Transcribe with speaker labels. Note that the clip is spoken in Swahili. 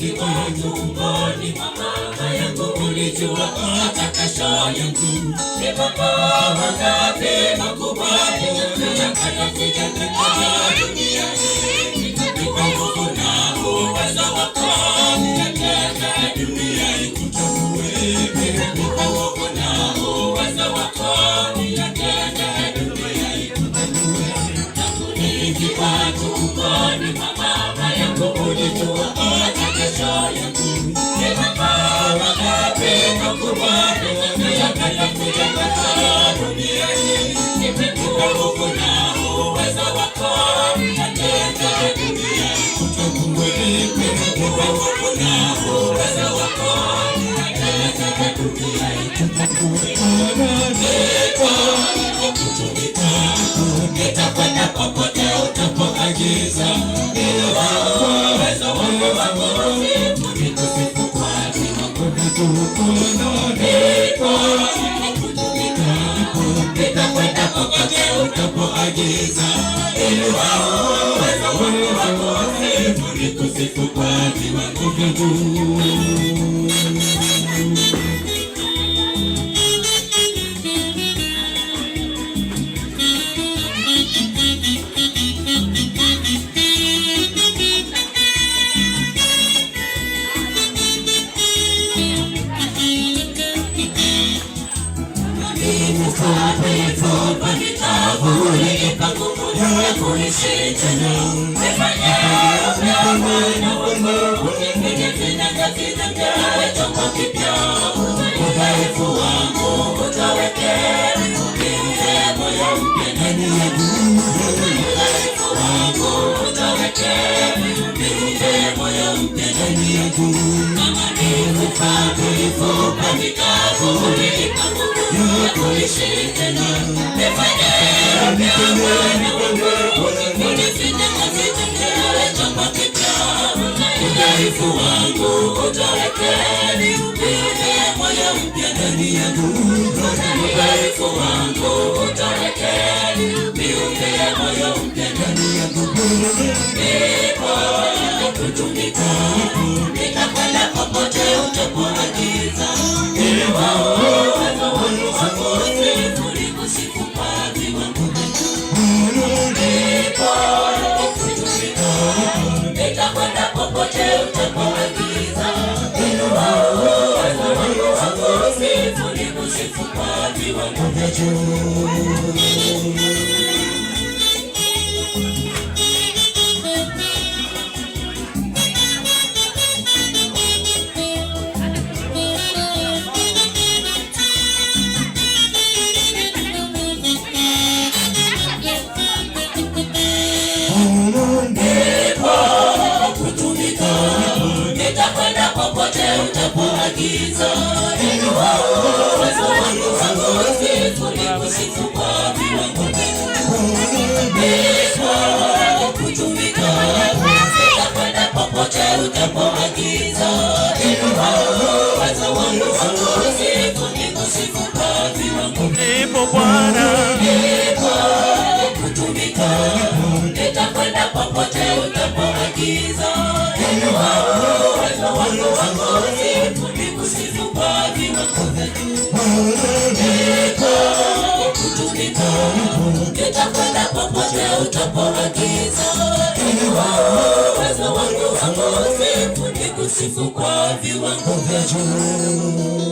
Speaker 1: nikiwa tumboni mwa mama yangu ulijua hata kesho yangu. Ni mambo mangapi makubwa yatakayokuja katika dunia hii. Kwa nguvu na uwezo wako nataka dunia ikutambue. Kwa nguvu na uwezo wako nataka dunia ikutambue. Nikiwa tumboni mwa mama yangu ulijua hata kesho yangu. Ni mambo mangapi makubwa yatakayokuja katika dunia hii. Kwa nguvu na uwezo wako nataka dunia ikutambue. Kwa nguvu na uwezo wako nataka dunia ikutambue. Nitakwenda popote utapoagiza. Uwezo wangu wako nikusifu kwa viwango nitakwenda popote utapoagiza. Uwezo wangu wako nikusifu kwa viwango. Udhaifu wangu utaweke moyo mpya ndani yangu. Udhaifu wangu utaweke moyo mpya ndani yangu. Kama nilifupa mikavu kuishi tena. Nifanye udhaifu wangu utaweke moyo mpya ndani yangu. Udhaifu wangu utaweke moyo mpya ndani yangu. Nipo kutumika, nitakwenda popote utapoagiza. Uwezo wangu wako nikusifu kwa viwango. Nipo kutumika, nitakwenda popote utapoagiza. Uwezo wangu wako nikusifu kwa viwango vya juu. Nitakwenda popote utapoagiza. Uwezo wangu wako nikusifu kwa viwango. Nipo kutumika, nitakwenda popote utapoagiza. Uwezo wangu wako nikusifu kwa viwango.
Speaker 2: Nipo Bwana,
Speaker 1: nipo kutumika, nitakwenda popote utapoagiza. Uwezo wangu wako nikusifu kwa viwango. Nipo kutumika, nitakwenda popote utapoagiza. Uwezo wangu wako nikusifu kwa viwango vya juu.